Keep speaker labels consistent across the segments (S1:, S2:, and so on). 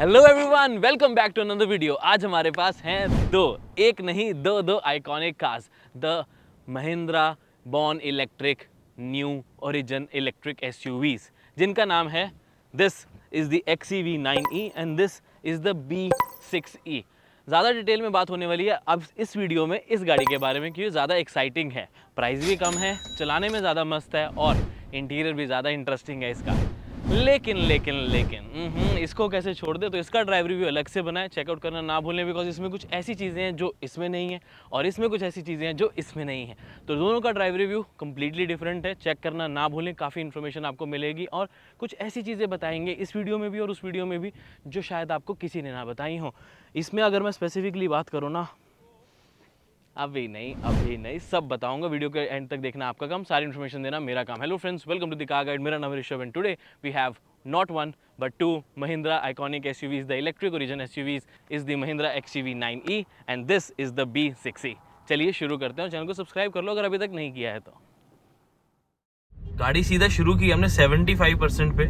S1: Hello everyone, welcome back to another video. आज हमारे पास हैं एक नहीं दो iconic cars, the Mahindra born electric new origin electric SUVs, जिनका नाम है this is the XEV9e and this is the B6e। ज़्यादा डिटेल में बात होने वाली है अब इस वीडियो में इस गाड़ी के बारे में, क्योंकि ज़्यादा एक्साइटिंग है, प्राइस भी कम है, चलाने में ज़्यादा मस्त है और इंटीरियर भी ज़्यादा इंटरेस्टिंग है इसका। लेकिन इसको कैसे छोड़ दे, तो इसका ड्राइव रिव्यू अलग से बना है, चेकआउट करना ना भूलें, बिकॉज इसमें कुछ ऐसी चीज़ें हैं जो इसमें नहीं है और इसमें कुछ ऐसी चीज़ें हैं जो इसमें नहीं है। तो दोनों का ड्राइव रिव्यू कंप्लीटली डिफरेंट है, चेक करना ना भूलें, काफ़ी इन्फॉर्मेशन आपको मिलेगी और कुछ ऐसी चीज़ें बताएंगे इस वीडियो में भी और उस वीडियो में भी जो शायद आपको किसी ने ना बताई हो। इसमें अगर मैं स्पेसिफिकली बात करूँ ना, अभी नहीं सब बताऊंगा। वीडियो के एंड तक देखना आपका काम, सारी इन्फॉर्मेशन देना मेरा काम। Hello friends, welcome to the car guide. मेरा नाम है Rishabh and today we have not one but two Mahindra iconic SUVs. The electric origin SUVs is the Mahindra XEV9e and this is the B6e. चलिए शुरू करते हैं, channel को subscribe कर लो अगर अभी तक नहीं किया है तो। गाड़ी सीधा शुरू की हमने 75% पे,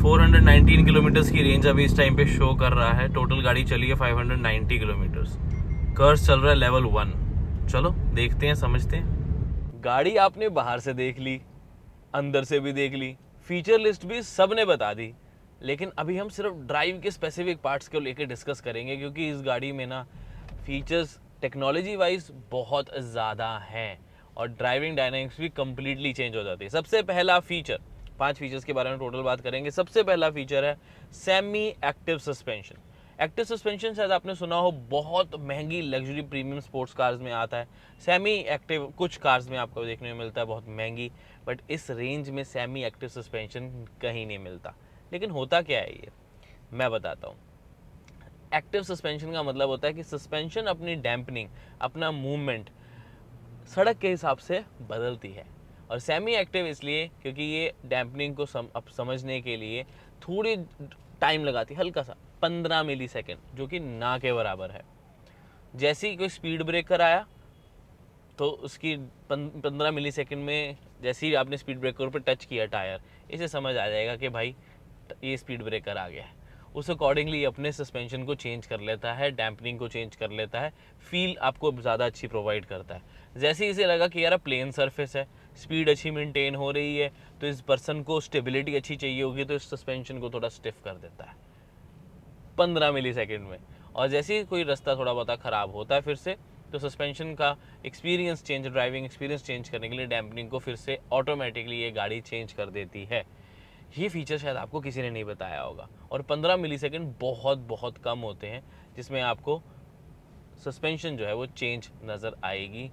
S1: 419 किलोमीटर्स की रेंज अभी इस टाइम पे शो कर रहा है। टोटल गाड़ी चली है 590 किलोमीटर्स। कर्स चल रहा है लेवल 1। चलो देखते हैं, समझते हैं। गाड़ी आपने बाहर से देख ली, अंदर से भी देख ली, फीचर लिस्ट भी सब ने बता दी, लेकिन अभी हम सिर्फ ड्राइव के स्पेसिफिक पार्ट्स को लेकर डिस्कस करेंगे, क्योंकि इस गाड़ी में ना फीचर्स टेक्नोलॉजी वाइज बहुत ज़्यादा हैं और ड्राइविंग डायनामिक्स भी कम्प्लीटली चेंज हो जाती है। सबसे पहला फीचर, 5 फीचर्स के बारे में टोटल बात करेंगे। सबसे पहला फीचर है semi active suspension. Active suspension शायद आपने सुना हो, बहुत महंगी लग्जरी प्रीमियम स्पोर्ट्स कार्स में आता है। सेमी एक्टिव कुछ कार्स में आपको देखने में मिलता है, बहुत महंगी, बट इस रेंज में सेमी एक्टिव सस्पेंशन कहीं नहीं मिलता। लेकिन होता क्या है ये, मैं बताता हूँ। एक्टिव सस्पेंशन का मतलब होता है कि सस्पेंशन अपनी डैम्पनिंग, अपना मूवमेंट सड़क के हिसाब से बदलती है। और सेमी एक्टिव इसलिए क्योंकि ये डैम्पनिंग को समझने के लिए थोड़ी टाइम लगाती है, हल्का सा 15 मिली सेकेंड, जो कि ना के बराबर है। जैसे ही कोई स्पीड ब्रेकर आया तो उसकी 15 मिली सेकेंड में जैसे ही आपने स्पीड ब्रेकर पर टच किया टायर, इसे समझ आ जाएगा कि भाई ये स्पीड ब्रेकर आ गया है। उस अकॉर्डिंगली अपने सस्पेंशन को चेंज कर लेता है, डैम्पनिंग को चेंज कर लेता है, फील आपको ज़्यादा अच्छी प्रोवाइड करता है। जैसे ही इसे लगा कि यार प्लेन सरफेस है, स्पीड अच्छी मेंटेन हो रही है, तो इस पर्सन को स्टेबिलिटी अच्छी चाहिए होगी, तो इस सस्पेंशन को थोड़ा स्टिफ कर देता है 15 मिली सेकेंड में। और जैसे ही कोई रास्ता थोड़ा बहुत ख़राब होता है फिर से, तो सस्पेंशन का experience change, driving experience change करने के लिए डैम्पनिंग को फिर से ऑटोमेटिकली ये गाड़ी चेंज कर देती है। ये फीचर शायद आपको किसी ने नहीं बताया होगा। और 15 मिली सेकेंड बहुत कम होते हैं जिसमें आपको सस्पेंशन जो है वो चेंज नज़र आएगी,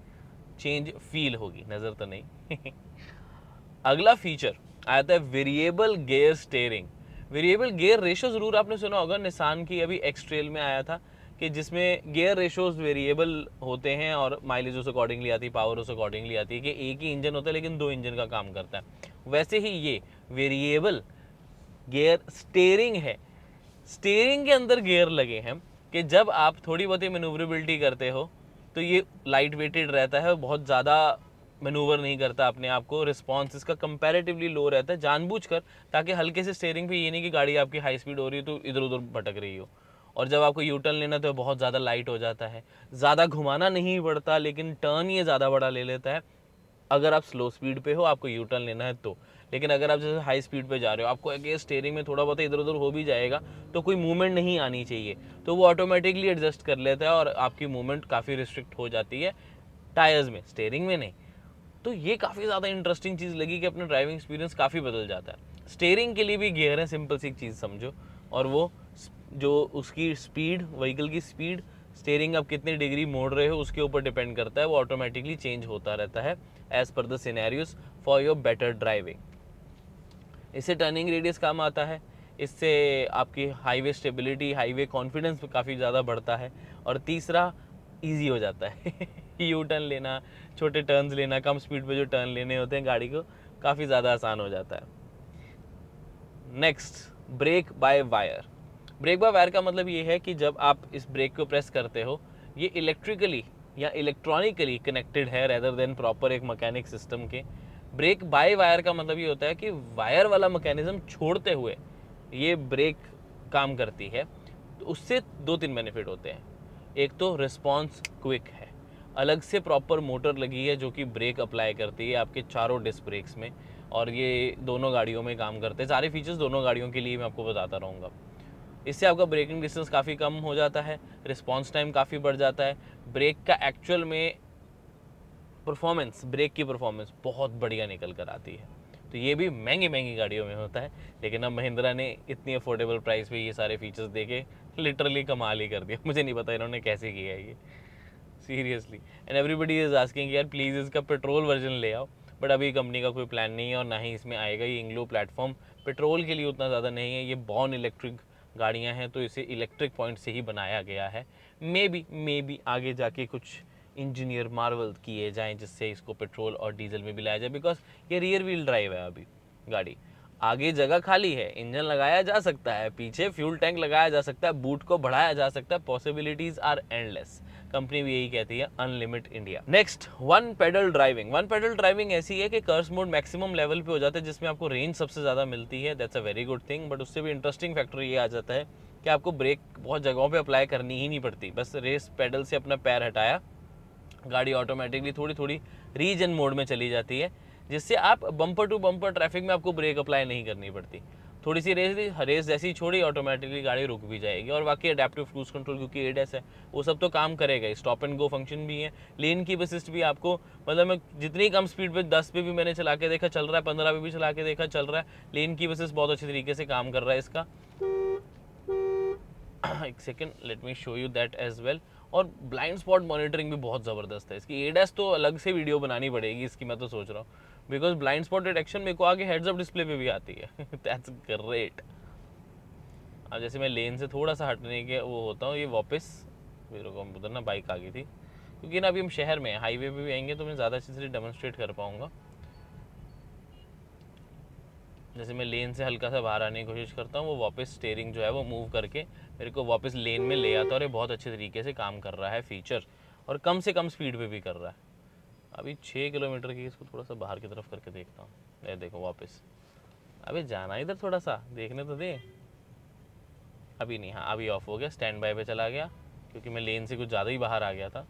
S1: चेंज फील होगी, नज़र तो नहीं। अगला फीचर आता है variable gear steering. Variable gear ratio ज़रूर आपने सुना होगा, निसान की अभी एक्स ट्रेल में आया था कि जिसमें गियर रेशोज वेरिएबल होते हैं और माइलेज उस अकॉर्डिंगली आती है, पावर उस अकॉर्डिंगली आती है, कि एक ही इंजन होता है लेकिन 2 इंजन का काम करता है। वैसे ही ये वेरिएबल गियर स्टीयरिंग है। स्टीयरिंग के अंदर गियर लगे हैं कि जब आप थोड़ी बहुत मैन्यूवरेबिलिटी करते हो तो ये लाइट वेटेड रहता है, बहुत ज़्यादा मैनूवर नहीं करता अपने आप को, रिस्पॉन्स इसका कंपैरेटिवली लो रहता है जानबूझकर, ताकि हल्के से स्टीयरिंग पे ये नहीं कि गाड़ी आपकी हाई स्पीड हो रही है तो इधर उधर भटक रही हो, और जब आपको यू टर्न लेना तो बहुत ज़्यादा लाइट हो जाता है, ज़्यादा घुमाना नहीं पड़ता लेकिन टर्न ये ज़्यादा बड़ा ले लेता है अगर आप स्लो स्पीड पे हो, आपको यू टर्न लेना है तो। लेकिन अगर आप जैसे हाई स्पीड पे जा रहे हो, आपको अगर स्टीयरिंग में थोड़ा बहुत इधर उधर हो भी जाएगा तो कोई मूवमेंट नहीं आनी चाहिए, तो वो ऑटोमेटिकली एडजस्ट कर लेता है और आपकी मूवमेंट काफ़ी रिस्ट्रिक्ट हो जाती है टायर्स में, स्टीयरिंग में नहीं। तो ये काफ़ी ज़्यादा इंटरेस्टिंग चीज़ लगी कि अपना ड्राइविंग एक्सपीरियंस काफ़ी बदल जाता है। स्टीयरिंग के लिए भी गियर है, सिंपल सी चीज़ समझो, और वो जो उसकी स्पीड, व्हीकल की स्पीड, स्टीयरिंग आप कितनी डिग्री मोड़ रहे हो उसके ऊपर डिपेंड करता है, वो ऑटोमेटिकली चेंज होता रहता है एज पर the scenarios for your better driving. इससे टर्निंग रेडियस कम आता है, इससे आपकी हाईवे स्टेबिलिटी, हाईवे कॉन्फिडेंस काफ़ी ज़्यादा बढ़ता है, और तीसरा ईजी हो जाता है यू टर्न लेना, छोटे टर्न्स लेना, कम स्पीड पे जो टर्न लेने होते हैं गाड़ी को, काफ़ी ज़्यादा आसान हो जाता है। Next, brake by wire. Brake by wire का मतलब ये है कि जब आप इस ब्रेक को प्रेस करते हो, ये इलेक्ट्रिकली या इलेक्ट्रॉनिकली कनेक्टेड है रेदर देन प्रॉपर एक मैकेनिक सिस्टम के। ब्रेक बाय वायर का मतलब ये होता है कि वायर वाला मैकेनिज्म छोड़ते हुए ये ब्रेक काम करती है, तो उससे 2-3 बेनिफिट होते हैं। एक तो रिस्पॉन्स क्विक है, अलग से प्रॉपर मोटर लगी है जो कि ब्रेक अप्लाई करती है आपके चारों डिस्क ब्रेक्स में, और ये दोनों गाड़ियों में काम करते हैं। सारे फीचर्स दोनों गाड़ियों के लिए मैं आपको बताता रहूँगा। इससे आपका ब्रेकिंग डिस्टेंस काफ़ी कम हो जाता है, रिस्पॉन्स टाइम काफ़ी बढ़ जाता है, ब्रेक का एक्चुअल में परफॉर्मेंस, ब्रेक की परफॉर्मेंस बहुत बढ़िया निकल कर आती है। तो ये भी महंगी गाड़ियों में होता है, लेकिन अब महिंद्रा ने इतनी अफोर्डेबल प्राइस पे ये सारे फीचर्स देके लिटरली कमाल ही कर दिया। मुझे नहीं पता इन्होंने कैसे किया है ये, seriously. And everybody is asking यार प्लीज़ इसका पेट्रोल वर्जन ले आओ, बट अभी कंपनी का कोई प्लान नहीं है और ना ही इसमें आएगा। ये इंग्लो प्लेटफॉर्म पेट्रोल के लिए उतना ज़्यादा नहीं है, ये बॉर्न इलेक्ट्रिक गाड़ियाँ हैं, तो इसे इलेक्ट्रिक पॉइंट से ही बनाया गया है। मे बी आगे जाके कुछ इंजीनियर मार्वल किए जाएं जिससे इसको पेट्रोल और डीजल में भी लाया जाए, बिकॉज ये रियर व्हील ड्राइव है अभी गाड़ी। आगे जगह खाली है, इंजन लगाया जा सकता है, पीछे फ्यूल टैंक लगाया जा सकता है, बूट को बढ़ाया जा सकता है, पॉसिबिलिटीज आर एंडलेस। कंपनी भी यही कहती है, unlimited India. Next, one pedal driving. One pedal driving ऐसी है कि कर्स मोड मैक्सिमम लेवल पे हो जाता है जिसमें आपको रेंज सबसे ज़्यादा मिलती है। That's a very good thing, but उससे भी इंटरेस्टिंग फैक्टर ये आ जाता है कि आपको ब्रेक बहुत जगहों पे अप्लाई करनी ही नहीं पड़ती। बस रेस पेडल से अपना पैर हटाया, गाड़ी ऑटोमेटिकली थोड़ी थोड़ी रीजन मोड में चली जाती है, जिससे आप बम्पर टू बम्पर ट्रैफिक में आपको ब्रेक अप्लाई नहीं करनी पड़ती। थोड़ी सी रेस जैसी ही छोड़ी, ऑटोमेटिकली गाड़ी रुक भी जाएगी। और बाकी एडेप्टिव क्रूज कंट्रोल क्योंकि एडएस है, वो सब तो काम करेगा। स्टॉप एंड गो फंक्शन भी है, लेन की असिस्ट भी आपको, मतलब मैं जितनी कम स्पीड पे 10 पे भी मैंने चला के देखा चल रहा है, 15 पे भी चला के देखा चल रहा है। लेन की असिस्ट बहुत अच्छे तरीके से काम कर रहा है इसका। एक second, let me show you that as well. और ब्लाइंड स्पॉट मॉनिटरिंग भी बहुत ज़बरदस्त है इसकी। एडएस तो अलग से वीडियो बनानी पड़ेगी इसकी, मैं तो सोच रहा हूँ, बिकॉज ब्लाइंड स्पॉट डिटेक्शन मेरे को आगे हेड्स अप डिस्प्ले पे भी आती है। That's great. अब जैसे मैं लेन से थोड़ा सा हटने के वो होता हूँ, ये वापस मेरे को उधर ना बाइक आ गई थी, क्योंकि ना अभी हम शहर में हाईवे पे भी आएंगे तो मैं ज़्यादा अच्छे से डेमोन्स्ट्रेट कर पाऊँगा। जैसे मैं लेन से हल्का सा बाहर आने की कोशिश करता हूँ, वो वापस स्टेयरिंग जो है वो मूव करके मेरे को वापस लेन में ले आता है, और ये बहुत अच्छे तरीके से काम कर रहा है फीचर, और कम से कम स्पीड पे भी कर रहा है। अभी 6 किलोमीटर की, इसको थोड़ा सा बाहर की तरफ करके देखता हूँ। ये देखो वापस, अभी जाना इधर थोड़ा सा देखने तो दे। अभी नहीं, हाँ अभी ऑफ हो गया, स्टैंड बाय पे चला गया, क्योंकि मैं लेन से कुछ ज़्यादा ही बाहर आ गया था।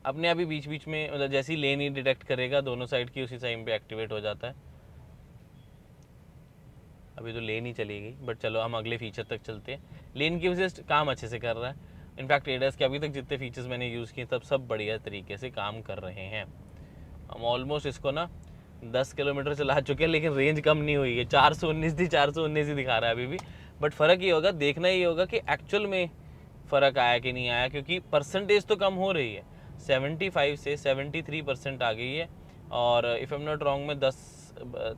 S1: अपने अभी बीच बीच में, मतलब जैसी लेन ही डिटेक्ट करेगा दोनों साइड की, उसी टाइम पे एक्टिवेट हो जाता है। अभी तो लेन ही चली गई, बट चलो हम अगले फीचर तक चलते हैं। लेन की वजह से काम अच्छे से कर रहा है। इनफैक्ट एडस के अभी तक जितने फीचर्स मैंने यूज़ किए तब सब बढ़िया तरीके से काम कर रहे हैं। हम ऑलमोस्ट इसको ना 10 किलोमीटर चला चुके हैं, लेकिन रेंज कम नहीं हुई है। 419 थी, 419 ही दिखा रहा है अभी भी। बट फ़र्क ये होगा, देखना ये होगा कि एक्चुअल में फ़र्क आया कि नहीं आया, क्योंकि परसेंटेज तो कम हो रही है। 75 से 73% आ गई है। और इफ़ एम नॉट रॉन्ग, मैं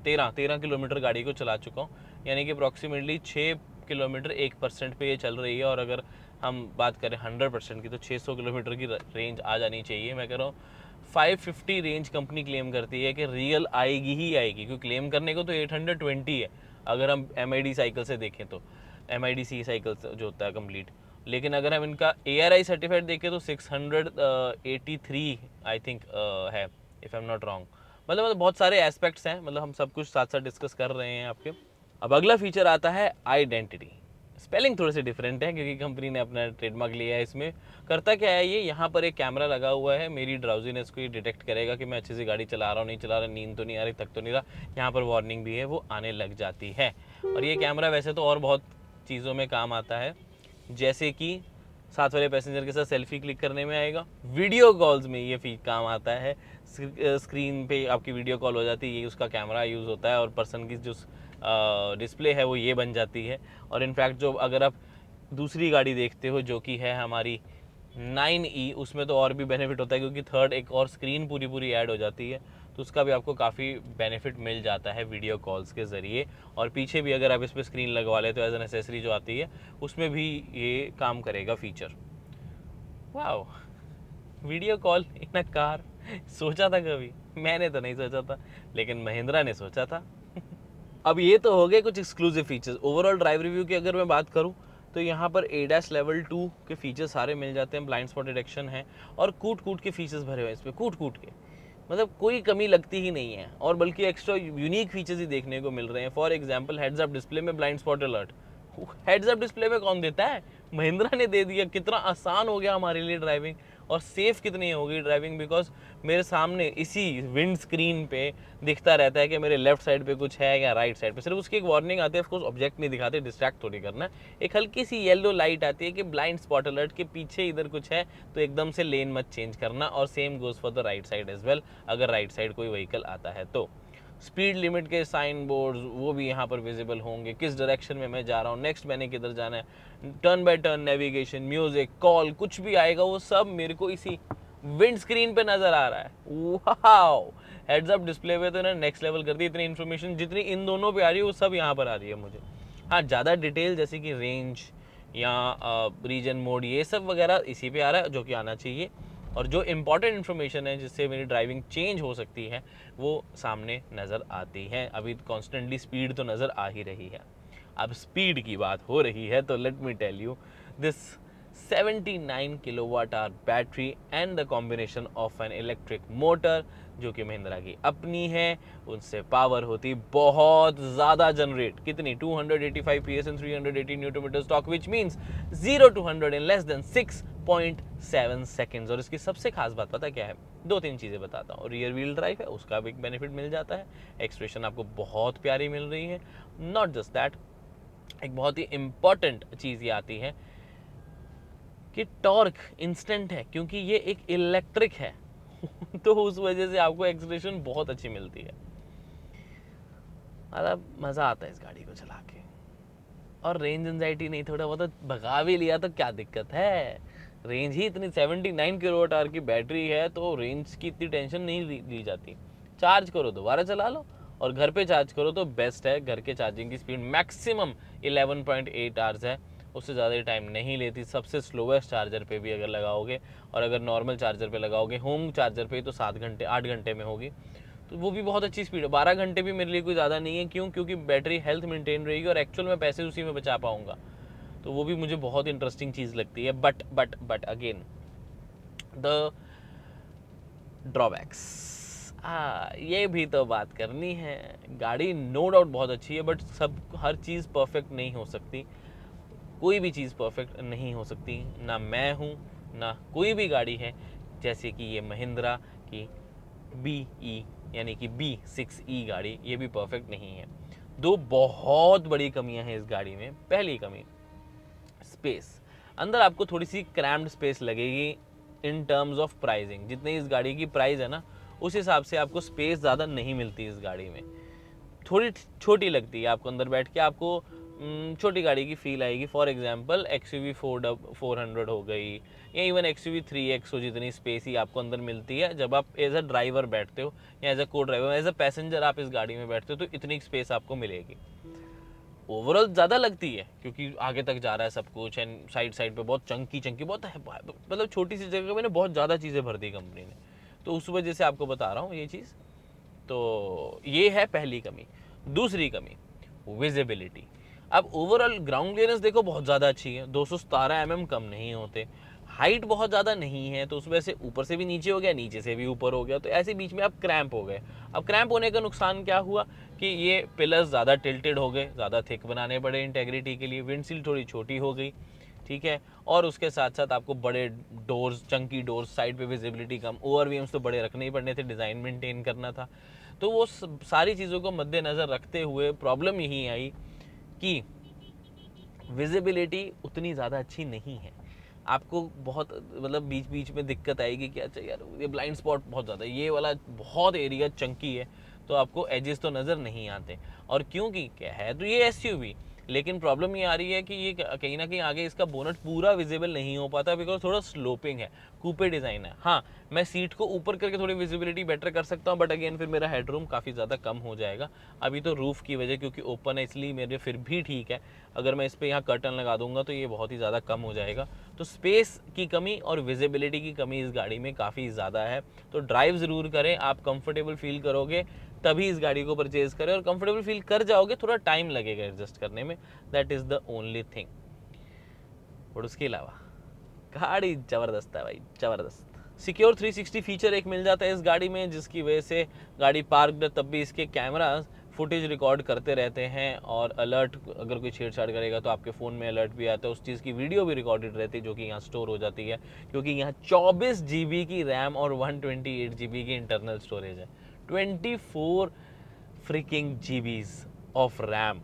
S1: 13 किलोमीटर गाड़ी को चला चुका हूँ, यानी कि अप्रॉक्सीमेटली 6 किलोमीटर 1% पे ये चल रही है। और अगर हम बात करें 100% की, तो 600 किलोमीटर की रेंज आ जानी चाहिए। मैं कह रहा हूँ 550 रेंज कंपनी क्लेम करती है कि रियल आएगी ही आएगी, क्योंकि क्लेम करने को तो 820 है अगर हम MID साइकिल से देखें तो, MIDC साइकिल जो होता है कंप्लीट। लेकिन अगर हम इनका ARI सर्टिफाइड देखें तो 683 आई थिंक है, if I am not wrong. मतलब बहुत सारे एस्पेक्ट्स हैं, मतलब हम सब कुछ साथ साथ डिस्कस कर रहे हैं आपके। अब अगला फीचर आता है आइडेंटिटी। स्पेलिंग थोड़े से डिफरेंट है, क्योंकि कंपनी ने अपना ट्रेडमार्क लिया है इसमें। करता क्या है ये, यहाँ पर एक कैमरा लगा हुआ है, मेरी ड्राउजीनेस को ये डिटेक्ट करेगा कि मैं अच्छे से गाड़ी चला रहा हूँ, नहीं चला रहा, नींद तो नहीं आ रही, थक तो नहीं रहा। यहाँ पर वार्निंग भी है, वो आने लग जाती है। और ये कैमरा वैसे तो और बहुत चीज़ों में काम आता है, जैसे कि साथ वाले पैसेंजर के साथ सेल्फी क्लिक करने में आएगा, वीडियो कॉल्स में ये काम आता है। स्क्रीन पे आपकी वीडियो कॉल हो जाती है, ये उसका कैमरा यूज़ होता है, और पर्सन की जो डिस्प्ले है वो ये बन जाती है। और इनफैक्ट जो अगर आप दूसरी गाड़ी देखते हो जो कि है हमारी 9E, उसमें तो और भी बेनिफिट होता है, क्योंकि थर्ड एक और स्क्रीन पूरी ऐड हो जाती है, तो उसका भी आपको काफ़ी बेनिफिट मिल जाता है वीडियो कॉल्स के ज़रिए। और पीछे भी अगर आप इस पर स्क्रीन लगवा लेते हो एज एन एसेसरी जो आती है, उसमें भी ये काम करेगा feature. Wow, video call in a car, सोचा था कभी? मैंने तो नहीं सोचा था, लेकिन महिंद्रा ने सोचा था। अब ये तो हो गए कुछ exclusive features. Overall drive review की अगर मैं बात करूँ तो यहाँ पर ADAS लेवल 2 के फीचर्स सारे मिल जाते हैं। ब्लाइंड स्पॉट डिटेक्शन है, और कूट के फीचर्स भरे हुए हैं इसमें, कूट के। मतलब कोई कमी लगती ही नहीं है, और बल्कि एक्स्ट्रा यूनिक फीचर्स ही देखने को मिल रहे हैं। For example heads up display में blind spot alert. Heads up display में कौन देता है? महिंद्रा ने दे दिया। कितना आसान हो गया हमारे लिए ड्राइविंग, और सेफ कितनी हो गई ड्राइविंग, बिकॉज मेरे सामने इसी विंड स्क्रीन पे दिखता रहता है कि मेरे लेफ्ट साइड पे कुछ है या राइट साइड पे। सिर्फ उसकी एक वार्निंग आती है, ऑफकोर्स ऑब्जेक्ट नहीं दिखाते, डिस्ट्रैक्ट थोड़ी करना है। एक हल्की सी येलो लाइट आती है कि ब्लाइंड स्पॉट अलर्ट के पीछे इधर कुछ है, तो एकदम से लेन मत चेंज करना। और same goes for the right side as well, अगर राइट साइड कोई व्हीकल आता है तो। स्पीड लिमिट के साइन बोर्ड वो भी यहाँ पर विजिबल होंगे, किस डायरेक्शन में मैं जा रहा हूँ, नेक्स्ट मैंने किधर जाना है, turn by turn navigation, music, call, कुछ भी आएगा वो सब मेरे को इसी विंड स्क्रीन पे नजर आ रहा है। वाओ, हेड्स अप डिस्प्ले पे तो इन्होंने नेक्स्ट लेवल कर दी। इतनी इन्फॉर्मेशन जितनी इन दोनों पे आ रही है वो सब यहाँ पर आ रही है मुझे। हाँ, ज़्यादा डिटेल जैसे कि रेंज या रीजन मोड ये सब वगैरह इसी पे आ रहा है, जो कि आना चाहिए। और जो इम्पॉर्टेंट इन्फॉर्मेशन है जिससे मेरी ड्राइविंग चेंज हो सकती है वो सामने नज़र आती है। अभी कॉन्स्टेंटली स्पीड तो नज़र आ ही रही है। अब स्पीड की बात हो रही है तो let me tell you this 79 kilowatt hour battery and the combination of an electric motor जो कि महिंद्रा की अपनी है, उनसे पावर होती बहुत ज़्यादा जनरेट। कितनी? 285 PS and 380 newton metre torque, which means 0 to 100 in less than 6.7 seconds. और इसकी सबसे खास बात पता क्या है? 2-3 चीज़ें बताता हूँ। रियर व्हील ड्राइव है, उसका भी एक बेनिफिट मिल जाता है। एक्सप्रेशन आपको बहुत प्यारी मिल रही है। नॉट जस्ट दैट, एक बहुत ही इंपॉर्टेंट चीज़ ये आती है कि टॉर्क इंस्टेंट है, क्योंकि ये एक इलेक्ट्रिक है तो उस वजह से आपको एक्सलेरेशन बहुत अच्छी मिलती है। मतलब मज़ा आता है इस गाड़ी को चला के। और रेंज एंजाइटी नहीं, थोड़ा बहुत तो भगा भी लिया तो क्या दिक्कत है? रेंज ही इतनी 79 किलोवाट आवर की बैटरी है तो रेंज की इतनी टेंशन नहीं ली जाती। चार्ज करो दोबारा चला लो, और घर पे चार्ज करो तो बेस्ट है। घर के चार्जिंग की स्पीड मैक्सिमम 11.8 आवर्स है, उससे ज़्यादा टाइम नहीं लेती। सबसे स्लोवेस्ट चार्जर पे भी अगर लगाओगे, और अगर नॉर्मल चार्जर पे लगाओगे होम चार्जर पे, तो 8 घंटे में होगी। तो वो भी बहुत अच्छी स्पीड है। 12 घंटे भी मेरे लिए कोई ज़्यादा नहीं है। क्यों? क्योंकि बैटरी हेल्थ मेंटेन रहेगी और एक्चुअल में पैसे उसी में बचा पाऊंगा। तो वो भी मुझे बहुत इंटरेस्टिंग चीज़ लगती है। बट अगेन द ड्रॉबैक्स, ये भी तो बात करनी है। गाड़ी नो डाउट बहुत अच्छी है, बट हर चीज़ परफेक्ट नहीं हो सकती। कोई भी चीज़ परफेक्ट नहीं हो सकती, ना मैं हूँ ना कोई भी गाड़ी है। जैसे कि ये महिंद्रा की BE यानी कि B6E गाड़ी, ये भी परफेक्ट नहीं है। दो बहुत बड़ी कमियां हैं इस गाड़ी में। पहली कमी, स्पेस। अंदर आपको थोड़ी सी क्रैम्ड स्पेस लगेगी इन टर्म्स ऑफ प्राइसिंग। जितनी इस गाड़ी की प्राइस है ना, उस हिसाब से आपको स्पेस ज़्यादा नहीं मिलती इस गाड़ी में। थोड़ी छोटी लगती है आपको, अंदर बैठ के आपको छोटी गाड़ी की फील आएगी। फॉर एग्जांपल XUV 400 हो गई, या इवन XUV 3X हो, जितनी स्पेस ही आपको अंदर मिलती है जब आप एज अ ड्राइवर बैठते हो, या एज अ को ड्राइवर, एज अ पैसेंजर आप इस गाड़ी में बैठते हो, तो इतनी स्पेस आपको मिलेगी। ओवरऑल ज़्यादा लगती है क्योंकि आगे तक जा रहा है सब कुछ, एंड साइड पे बहुत चंकी बहुत है। मतलब छोटी सी जगह में बहुत ज़्यादा चीज़ें भर दी कंपनी ने, तो उस वजह से आपको बता रहा हूँ ये चीज़। तो ये है पहली कमी। दूसरी कमी, विजिबिलिटी। अब ओवरऑल ग्राउंड क्लियरेंस देखो बहुत ज़्यादा अच्छी है, 217 mm कम नहीं होते। हाइट बहुत ज़्यादा नहीं है, तो उस वजह से ऊपर से भी नीचे हो गया, नीचे से भी ऊपर हो गया, तो ऐसे बीच में आप क्रैम्प हो गए। अब क्रैम्प होने का नुकसान क्या हुआ कि ये पिलर्स ज़्यादा टिल्टेड हो गए, ज़्यादा थिक बनाने पड़े इंटेग्रिटी के लिए। विंडशील्ड थोड़ी छोटी हो गई, ठीक है। और उसके साथ साथ आपको बड़े डोर्स, चंकी डोर्स, साइड पे विजिबिलिटी कम, ORVMs तो बड़े रखने ही पड़ने थे, डिज़ाइन मेंटेन करना था। तो वो सारी चीज़ों को मद्देनज़र रखते हुए प्रॉब्लम यही आई कि विजिबिलिटी उतनी ज़्यादा अच्छी नहीं है। आपको बहुत मतलब बीच बीच में दिक्कत आएगी कि अच्छा यार ये ब्लाइंड स्पॉट बहुत ज़्यादा है, ये वाला बहुत एरिया चंकी है, तो आपको एजेस तो नज़र नहीं आते। और क्योंकि क्या है, तो ये SUV, लेकिन प्रॉब्लम ये आ रही है कि ये कहीं ना कहीं आगे इसका बोनट पूरा विजिबल नहीं हो पाता, बिकॉज थोड़ा स्लोपिंग है, कूपे डिज़ाइन है। हाँ, मैं सीट को ऊपर करके थोड़ी विजिबिलिटी बेटर कर सकता हूँ, बट अगेन फिर मेरा हेडरूम काफ़ी ज़्यादा कम हो जाएगा। अभी तो रूफ़ की वजह, क्योंकि ओपन है इसलिए मेरे फिर भी ठीक है। अगर मैं इस पर यहाँ कर्टन लगा दूंगा तो ये बहुत ही ज़्यादा कम हो जाएगा। तो स्पेस की कमी और विजिबिलिटी की कमी इस गाड़ी में काफ़ी ज़्यादा है। तो ड्राइव ज़रूर करें, आप कंफर्टेबल फील करोगे तभी इस गाड़ी को परचेज़ करें, और कंफर्टेबल फील कर जाओगे, थोड़ा टाइम लगेगा एडजस्ट करने में, that is the only thing. और उसके अलावा गाड़ी ज़बरदस्त है भाई, ज़बरदस्त। सिक्योर 360 फीचर एक मिल जाता है इस गाड़ी में, जिसकी वजह से गाड़ी पार्कड तब भी इसके कैमरास फुटेज रिकॉर्ड करते रहते हैं, और अलर्ट अगर कोई छेड़छाड़ करेगा तो आपके फ़ोन में अलर्ट भी आता है, उस चीज़ की वीडियो भी रिकॉर्डेड रहती है जो कि यहाँ स्टोर हो जाती है, क्योंकि यहाँ 24 GB की रैम और 128 GB की इंटरनल स्टोरेज है। 24 फ्रिकिंग GBs ऑफ रैम,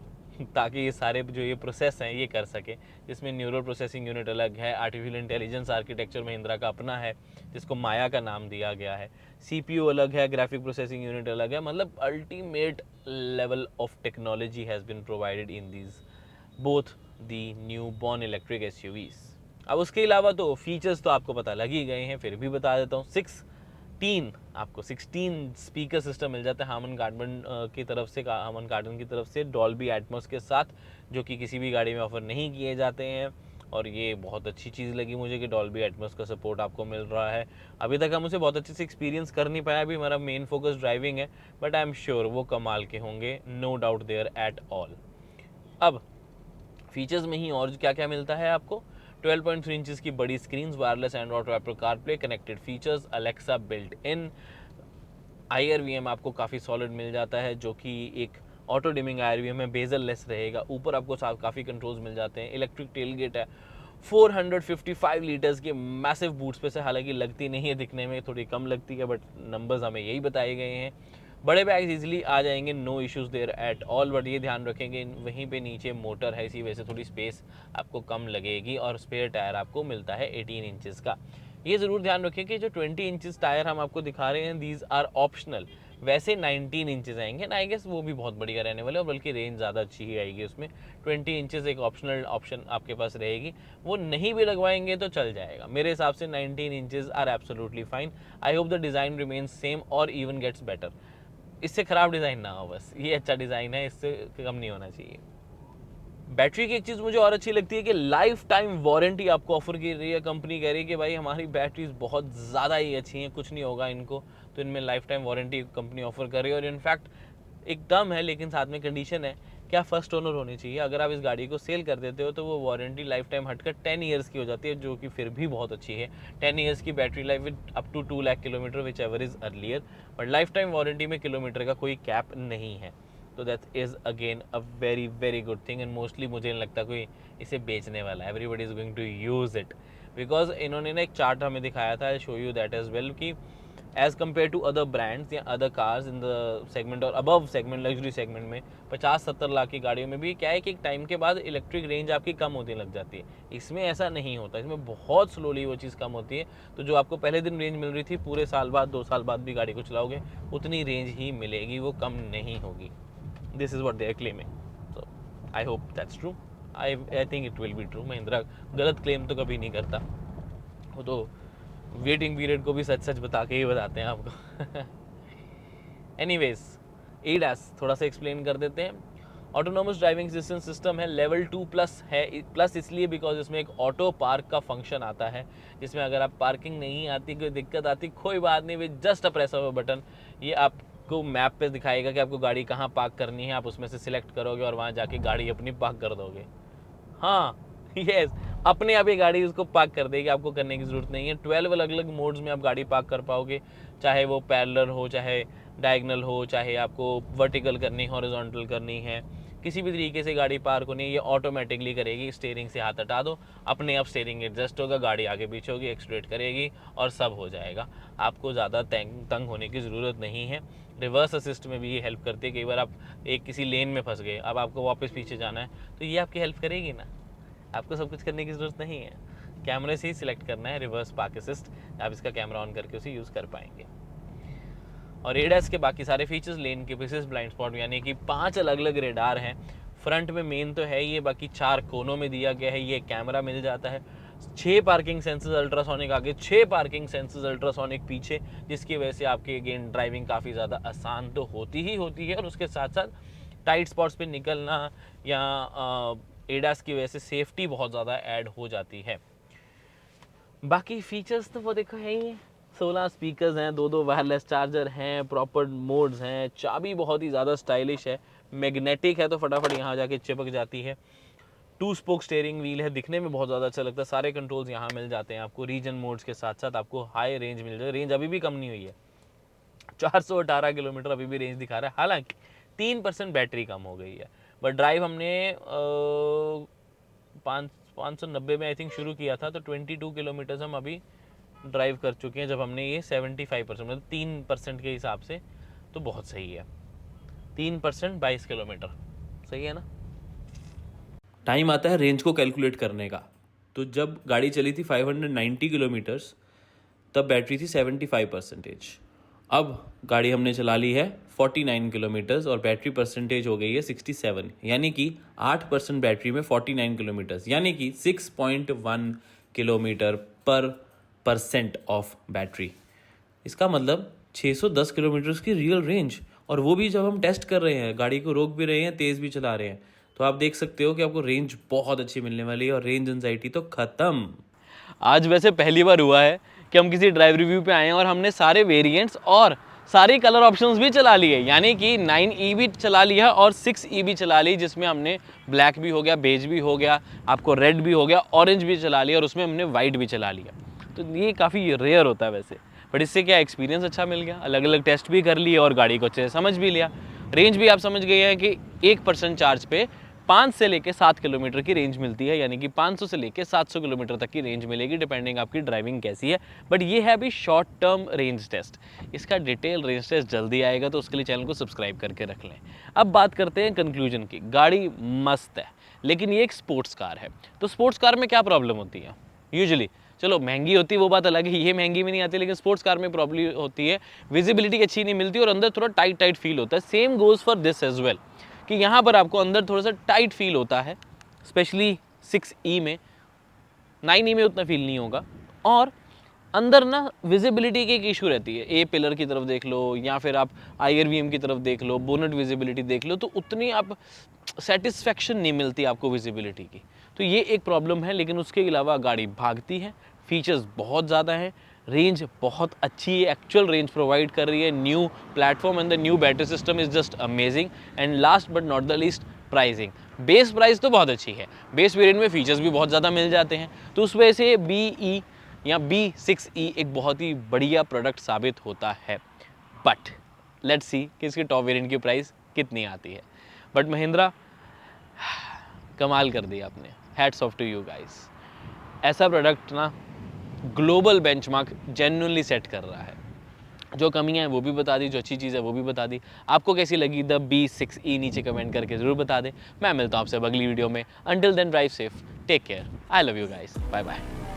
S1: ताकि ये सारे जो ये प्रोसेस हैं ये कर सके। इसमें न्यूरल प्रोसेसिंग यूनिट अलग है, आर्टिफिशियल इंटेलिजेंस आर्किटेक्चर महिंद्रा का अपना है जिसको माया का नाम दिया गया है, CPU अलग है, ग्राफिक प्रोसेसिंग यूनिट अलग है, मतलब ultimate level of technology has been provided in these both the new born electric SUVs। अब उसके अलावा तो फीचर्स तो आपको पता लग ही गए हैं, फिर भी बता देता हूँ। 16 स्पीकर सिस्टम मिल जाता है हार्मन कार्डन की तरफ से डॉल्बी एटमॉस के साथ, जो कि किसी भी गाड़ी में ऑफर नहीं किए जाते हैं, और ये बहुत अच्छी चीज़ लगी मुझे कि डॉल्बी एटमॉस का सपोर्ट आपको मिल रहा है। अभी तक हम उसे बहुत अच्छे से एक्सपीरियंस कर नहीं पाया, अभी हमारा मेन फोकस ड्राइविंग है, बट आई एम श्योर वो कमाल के होंगे, no doubt there at all. अब फीचर्स में ही और क्या क्या मिलता है आपको, 12.3 इंचेस की बड़ी screen, wireless Android Apple CarPlay, connected features, Alexa built in, IRVM आपको काफ़ी सॉलिड मिल जाता है, जो कि एक ऑटो डिमिंग IRVM है, बेजल लेस रहेगा, ऊपर आपको काफ़ी कंट्रोल्स मिल जाते हैं, इलेक्ट्रिक टेलगेट है, 455 लीटर्स के मैसिव बूट स्पेस है, हालांकि लगती नहीं है, दिखने में थोड़ी कम लगती है, बट नंबर्स हमें यही बताए गए हैं। बड़े बैग्स इजीली आ जाएंगे, no issues there at all, but ये ध्यान रखेंगे वहीं पे नीचे मोटर है, इसी वजह से थोड़ी स्पेस आपको कम लगेगी, और स्पेयर टायर आपको मिलता है 18 इंचेस का। ये ज़रूर ध्यान रखें कि जो 20 इंचेस टायर हम आपको दिखा रहे हैं, दीज आर ऑप्शनल, वैसे 19 इंचेस आएंगे ना, आई गेस वो भी बहुत बढ़िया रहने वाले, और बल्कि रेंज ज़्यादा अच्छी ही आएगी उसमें। 20 इंचेस एक ऑप्शनल ऑप्शन आपके पास रहेगी, वो नहीं भी लगवाएंगे तो चल जाएगा। मेरे हिसाब से 19 inches are absolutely fine. I hope the design remains same और इवन गेट्स बेटर, इससे ख़राब डिज़ाइन ना हो, बस ये अच्छा डिज़ाइन है, इससे कम नहीं होना चाहिए। बैटरी की एक चीज़ मुझे और अच्छी लगती है कि लाइफ टाइम वारंटी आपको ऑफर की रही है। कंपनी कह रही है कि भाई हमारी बैटरीज बहुत ज़्यादा ही अच्छी हैं, कुछ नहीं होगा इनको, तो इनमें life time warranty company offer कर रही है। और इनफैक्ट एक टर्म है, लेकिन साथ में कंडीशन है, क्या फर्स्ट ओनर होनी चाहिए। अगर आप इस गाड़ी को सेल कर देते हो तो वो वारंटी लाइफ टाइम हटकर 10 ईयर्स की हो जाती है, जो कि फिर भी बहुत अच्छी है। 10 ईयर्स की battery life with up to 2 lakh kilometre, which ever is earlier, but life time warranty में किलोमीटर का कोई कैप नहीं है, तो that is again a very very good thing. And mostly मुझे नहीं लगता कोई इसे बेचने वाला है, everybody is going to use it, because इन्होंने ना एक चार्ट हमें दिखाया था, I show you that as well, कि as compare to other brands या other cars in the segment और अबव सेगमेंट, लग्जरी सेगमेंट में 50-70 लाख की गाड़ियों में भी क्या है कि एक टाइम के बाद इलेक्ट्रिक रेंज आपकी कम होने लग जाती है। इसमें ऐसा नहीं होता, इसमें बहुत स्लोली वो चीज़ कम होती है। तो जो आपको पहले दिन रेंज मिल रही थी, पूरे साल बाद 2 साल बाद भी गाड़ी को चलाओगे उतनी रेंज ही मिलेगी, वो कम नहीं होगी। This is what they are claiming, so I hope that's true, I think it will be true. Mahindra गलत क्लेम तो कभी नहीं करता, वो तो वेटिंग पीरियड को भी सच सच बता के ही बताते हैं आपको। एनीवेज, ADAS थोड़ा सा एक्सप्लेन कर देते हैं। ऑटोनोमस ड्राइविंग असिस्टेंस सिस्टम है, लेवल 2+ है, प्लस इसलिए बिकॉज इसमें एक ऑटो पार्क का फंक्शन आता है, जिसमें अगर आप पार्किंग नहीं आती, कोई दिक्कत आती, कोई बात नहीं, with just a press of a button ये आपको मैप पे दिखाएगा कि आपको गाड़ी कहाँ पार्क करनी है, आप उसमें से सिलेक्ट करोगे और वहाँ जाके गाड़ी अपनी पार्क कर दोगे। हाँ यस, अपने आप ये गाड़ी उसको पार्क कर देगी, आपको करने की ज़रूरत नहीं है। 12 अलग अलग मोड्स में आप गाड़ी पार्क कर पाओगे, चाहे वो पैरेलल हो, चाहे डायगनल हो, चाहे आपको वर्टिकल करनी, हॉरिजॉन्टल करनी है, किसी भी तरीके से गाड़ी पार्क होनी है, ये ऑटोमेटिकली करेगी। स्टीयरिंग से हाथ हटा दो, अपने आप स्टीयरिंग एडजस्ट होगा, गाड़ी आगे पीछे होगी, एक्सलेट करेगी और सब हो जाएगा। आपको ज़्यादा तंग होने की ज़रूरत नहीं है। रिवर्स असिस्ट में भी ये हेल्प करती है। कई बार आप एक किसी लेन में फंस गए, अब आपको वापस पीछे जाना है, तो ये आपकी हेल्प करेगी ना, आपको सब कुछ करने की ज़रूरत नहीं है, कैमरे से ही सिलेक्ट करना है रिवर्स पार्क असिस्ट, आप इसका कैमरा ऑन करके उसे यूज़ कर पाएंगे। और ADAS के बाकी सारे फीचर्स, लेन के बेसिस, ब्लाइंड स्पॉट, यानी कि 5 अलग अलग रेडार हैं। फ्रंट में मेन तो है ये, बाकी 4 कोनों में दिया गया है, ये कैमरा मिल जाता है। 6 पार्किंग सेंसर्स अल्ट्रासोनिक आगे, 6 पार्किंग सेंसर्स अल्ट्रासोनिक पीछे, जिसकी वजह से आपकी अगेन ड्राइविंग काफ़ी ज़्यादा आसान तो होती ही होती है, और उसके साथ साथ टाइट स्पॉट्स पे निकलना या ADAS की वजह से सेफ्टी बहुत ज़्यादा ऐड हो जाती है। बाकी फीचर्स तो वो देखो है ही, 16 स्पीकर्स हैं, 2 वायरलेस चार्जर हैं, प्रॉपर मोड्स हैं, चाबी बहुत ही ज़्यादा स्टाइलिश है, मैग्नेटिक है तो फटाफट यहाँ जाके चिपक जाती है। 2 स्पोक स्टीयरिंग व्हील है, दिखने में बहुत ज़्यादा अच्छा लगता है। सारे कंट्रोल्स यहाँ मिल जाते हैं आपको। रीजन मोड्स के साथ साथ आपको हाई रेंज मिल जाए। रेंज अभी भी कम नहीं हुई है, 418 किलोमीटर अभी भी रेंज दिखा रहा है। हालांकि 3% बैटरी कम हो गई है, बट ड्राइव हमने 590 में आई थिंक शुरू किया था, तो 22 किलोमीटर्स हम अभी ड्राइव कर चुके हैं जब हमने ये 75% मतलब 3% के हिसाब से, तो बहुत सही है। 3% 22 किलोमीटर सही है ना। टाइम आता है रेंज को कैलकुलेट करने का। तो जब गाड़ी चली थी 590 किलोमीटर्स तब बैटरी थी 75%। अब गाड़ी हमने चला ली है 49 किलोमीटर्स और बैटरी परसेंटेज हो गई है 67, यानी कि 8% बैटरी में 49 किलोमीटर्स, यानी कि 6.1 किलोमीटर पर परसेंट ऑफ बैटरी। इसका मतलब 610 किलोमीटर की रियल रेंज, और वो भी जब हम टेस्ट कर रहे हैं, गाड़ी को रोक भी रहे हैं, तेज़ भी चला रहे हैं, तो आप देख सकते हो कि आपको रेंज बहुत अच्छी मिलने वाली है और रेंज एंजाइटी तो ख़त्म। आज वैसे पहली बार हुआ है कि हम किसी ड्राइव रिव्यू पे आए हैं और हमने सारे वेरिएंट्स और सारे कलर ऑप्शंस भी चला लिए, यानी कि 9E भी चला लिया और 6E भी चला ली, जिसमें हमने ब्लैक भी हो गया, बेज भी हो गया, आपको रेड भी हो गया, ऑरेंज भी चला लिया और उसमें हमने वाइट भी चला लिया। तो ये काफ़ी रेयर होता है वैसे, बट इससे क्या एक्सपीरियंस अच्छा मिल गया, अलग अलग टेस्ट भी कर लिए और गाड़ी को अच्छे से समझ भी लिया। रेंज भी आप समझ गए हैं कि 1% चार्ज पे 5 से लेके 7 किलोमीटर की रेंज मिलती है, यानी कि 500 से लेके 700 किलोमीटर तक की रेंज मिलेगी, डिपेंडिंग आपकी ड्राइविंग कैसी है। बट ये है अभी शॉर्ट टर्म रेंज टेस्ट, इसका डिटेल रेंज टेस्ट जल्दी आएगा, तो उसके लिए चैनल को सब्सक्राइब करके रख लें। अब बात करते हैं कंक्लूजन की। गाड़ी मस्त है, लेकिन ये एक स्पोर्ट्स कार है। तो स्पोर्ट्स कार में क्या प्रॉब्लम होती है यूजुअली? चलो महंगी होती है वो बात अलग है, ये महंगी में नहीं आती, लेकिन स्पोर्ट्स कार में प्रॉब्लम होती है, विजिबिलिटी अच्छी नहीं मिलती और अंदर थोड़ा टाइट टाइट फील होता है। Same goes for this as well, कि यहाँ पर आपको अंदर थोड़ा सा टाइट फील होता है, स्पेशली 6E में। 9E में उतना फील नहीं होगा। और अंदर ना विजिबिलिटी की एक इशू रहती है, ए पिलर की तरफ देख लो या फिर आप IRVM की तरफ देख लो, बोनट विजिबिलिटी देख लो, तो उतनी आप सेटिस्फैक्शन नहीं मिलती आपको विजिबिलिटी की। तो ये एक प्रॉब्लम है, लेकिन उसके अलावा गाड़ी भागती है, फीचर्स बहुत ज़्यादा हैं, रेंज बहुत अच्छी है, एक्चुअल रेंज प्रोवाइड कर रही है। New platform and the new battery system is just amazing. And last but not the least, pricing. Base price तो बहुत अच्छी है, बेस वेरिएंट में फीचर्स भी बहुत ज़्यादा मिल जाते हैं, तो उस वजह से BE या B6E एक बहुत ही बढ़िया प्रोडक्ट साबित होता है। बट लेट्स सी कि इसकी टॉप वेरिएंट की प्राइस कितनी आती है। बट महिंद्रा कमाल कर दिया आपने, hats off to you guys. ऐसा प्रोडक्ट ना ग्लोबल बेंचमार्क जेन्युइनली सेट कर रहा है। जो कमियां हैं वो भी बता दी, जो अच्छी चीज़ है वो भी बता दी। आपको कैसी लगी द B6E नीचे कमेंट करके ज़रूर बता दें। मैं मिलता हूँ आपसे अगली वीडियो में। Until then drive safe, take care, I love you guys, bye bye.